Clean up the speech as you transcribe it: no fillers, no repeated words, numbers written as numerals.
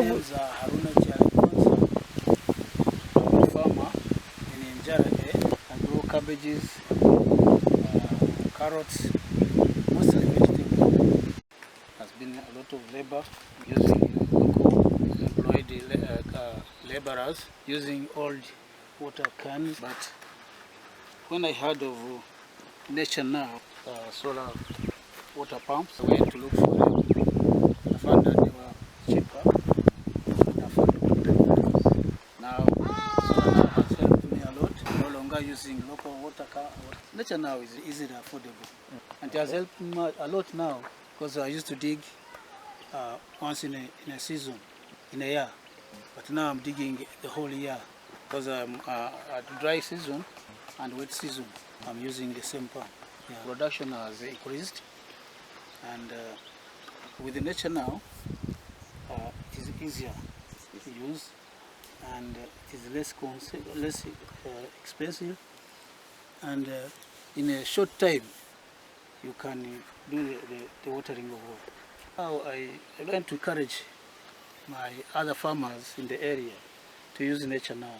name's Haruna I'm a farmer in Njarage. I grow cabbages, carrots, mostly vegetables. There's been a lot of labor using local employed laborers using old water cans. But when I heard of Nature Now, solar water pumps, I went to look for them. I found that they were cheaper and affordable. Now, solar now has helped me a lot. No longer using local water. Nature Now is easily affordable. And it has helped me a lot now, because I used to dig once in a season, in a year. But now I'm digging the whole year, because I'm at dry season and wet season. I'm using the same pump. Yeah. Production has increased, and with the Nature Now, it is easier to use, and it is less expensive, and in a short time you can do the watering of water. Now I want to encourage my other farmers in the area to use Nature Now.